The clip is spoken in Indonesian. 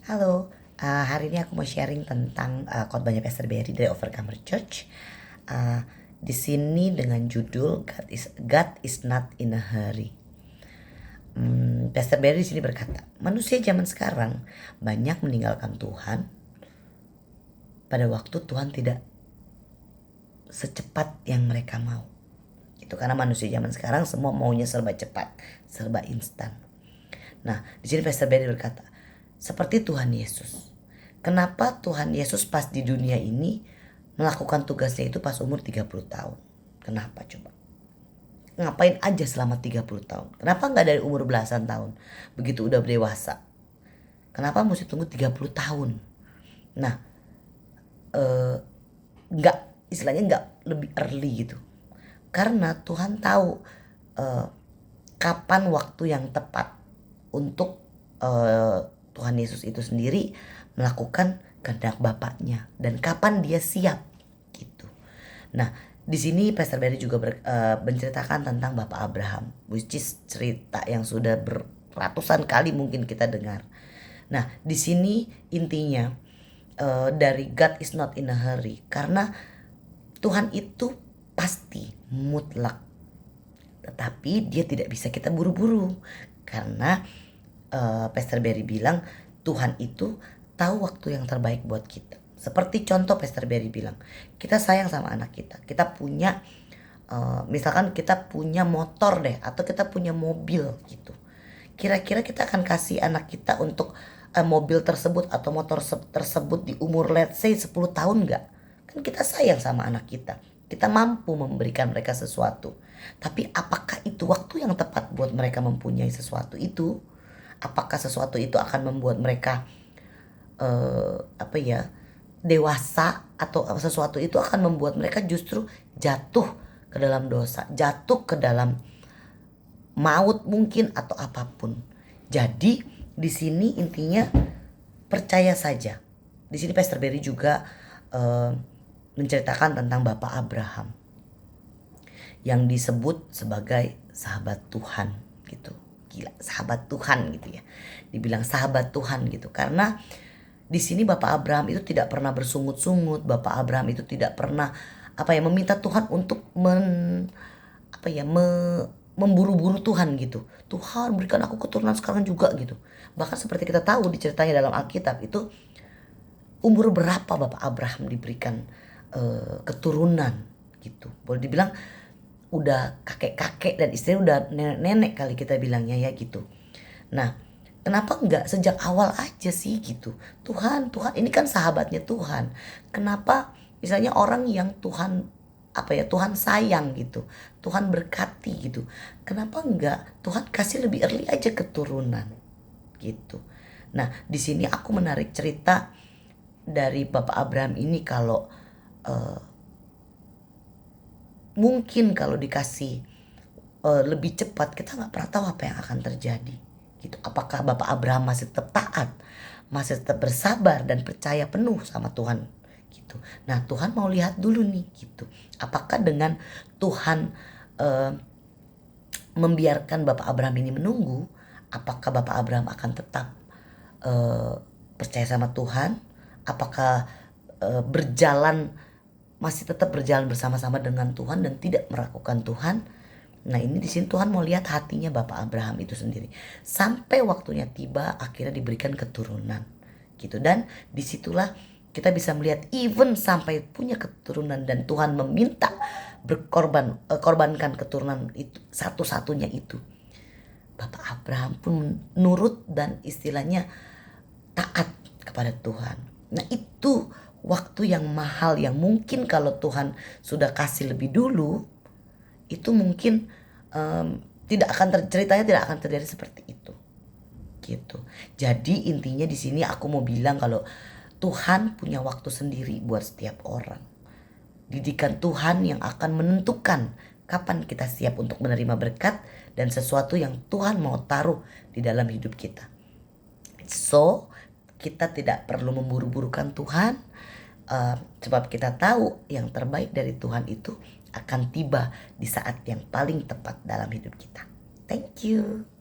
Halo, hari ini aku mau sharing tentang khotbahnya Pastor Barry dari Overcomer Church. Di sini dengan judul God is not in a hurry. Pastor Barry di sini berkata, manusia zaman sekarang banyak meninggalkan Tuhan pada waktu Tuhan tidak secepat yang mereka mau. Itu karena manusia zaman sekarang semua maunya serba cepat, serba instan. Nah, di sini Pastor Barry berkata, seperti Tuhan Yesus. Kenapa Tuhan Yesus pas di dunia ini melakukan tugasnya itu pas umur 30 tahun? Kenapa coba? Ngapain aja selama 30 tahun? Kenapa nggak dari umur belasan tahun? Begitu udah dewasa. Kenapa mesti tunggu 30 tahun? Nah, nggak istilahnya nggak lebih early gitu. Karena Tuhan tahu kapan waktu yang tepat untuk Tuhan Yesus itu sendiri melakukan kehendak Bapaknya dan kapan dia siap gitu. Nah, di sini Pastor Barry juga menceritakan tentang Bapak Abraham, which is cerita yang sudah beratusan kali mungkin kita dengar. Nah, di sini intinya dari God is not in a hurry, karena Tuhan itu pasti mutlak, tetapi dia tidak bisa kita buru-buru karena Pastor Barry bilang Tuhan itu tahu waktu yang terbaik buat kita. Seperti contoh Pastor Barry bilang, kita sayang sama anak kita. Kita punya misalkan kita punya motor deh, atau kita punya mobil gitu. Kira-kira kita akan kasih anak kita untuk mobil tersebut atau motor tersebut di umur let's say 10 tahun gak? Kan kita sayang sama anak kita. Kita mampu memberikan mereka sesuatu. Tapi apakah itu waktu yang tepat buat mereka mempunyai sesuatu itu? Apakah sesuatu itu akan membuat mereka dewasa, atau sesuatu itu akan membuat mereka justru jatuh ke dalam dosa, jatuh ke dalam maut mungkin atau apapun. Jadi di sini intinya percaya saja. Di sini Pastor Barry juga menceritakan tentang Bapak Abraham yang disebut sebagai sahabat Tuhan gitu. Gila, sahabat Tuhan gitu ya. Dibilang sahabat Tuhan gitu karena di sini Bapak Abraham itu tidak pernah bersungut-sungut. Bapak Abraham itu tidak pernah meminta Tuhan untuk memburu-buru Tuhan gitu. Tuhan berikan aku keturunan sekarang juga gitu. Bahkan seperti kita tahu di ceritanya dalam Alkitab itu, umur berapa Bapak Abraham diberikan keturunan gitu. Boleh dibilang udah kakek-kakek dan istrinya udah nenek-nenek kali kita bilangnya ya gitu. Nah, kenapa enggak sejak awal aja sih gitu? Tuhan ini kan sahabatnya Tuhan. Kenapa misalnya orang yang Tuhan sayang gitu, Tuhan berkati gitu, kenapa enggak Tuhan kasih lebih early aja keturunan gitu. Nah, di sini aku menarik cerita dari Bapak Abraham ini kalau mungkin kalau dikasih lebih cepat, kita nggak pernah tahu apa yang akan terjadi gitu. Apakah Bapak Abraham masih tetap taat, masih tetap bersabar dan percaya penuh sama Tuhan gitu. Nah, Tuhan mau lihat dulu nih gitu, apakah dengan Tuhan membiarkan Bapak Abraham ini menunggu, apakah Bapak Abraham akan tetap percaya sama Tuhan, apakah masih tetap berjalan bersama-sama dengan Tuhan dan tidak meragukan Tuhan. Nah, ini di sini Tuhan mau lihat hatinya Bapak Abraham itu sendiri. Sampai waktunya tiba, akhirnya diberikan keturunan gitu. Dan disitulah kita bisa melihat even sampai punya keturunan dan Tuhan meminta korbankan keturunan itu satu-satunya itu, Bapak Abraham pun nurut dan istilahnya taat kepada Tuhan. Nah, itu waktu yang mahal yang mungkin kalau Tuhan sudah kasih lebih dulu, itu mungkin ceritanya tidak akan terjadi seperti itu gitu. Jadi intinya di sini aku mau bilang kalau Tuhan punya waktu sendiri buat setiap orang. Didikan Tuhan yang akan menentukan kapan kita siap untuk menerima berkat dan sesuatu yang Tuhan mau taruh di dalam hidup kita. So, kita tidak perlu memburu-burukan Tuhan, sebab kita tahu yang terbaik dari Tuhan itu akan tiba di saat yang paling tepat dalam hidup kita. Thank you.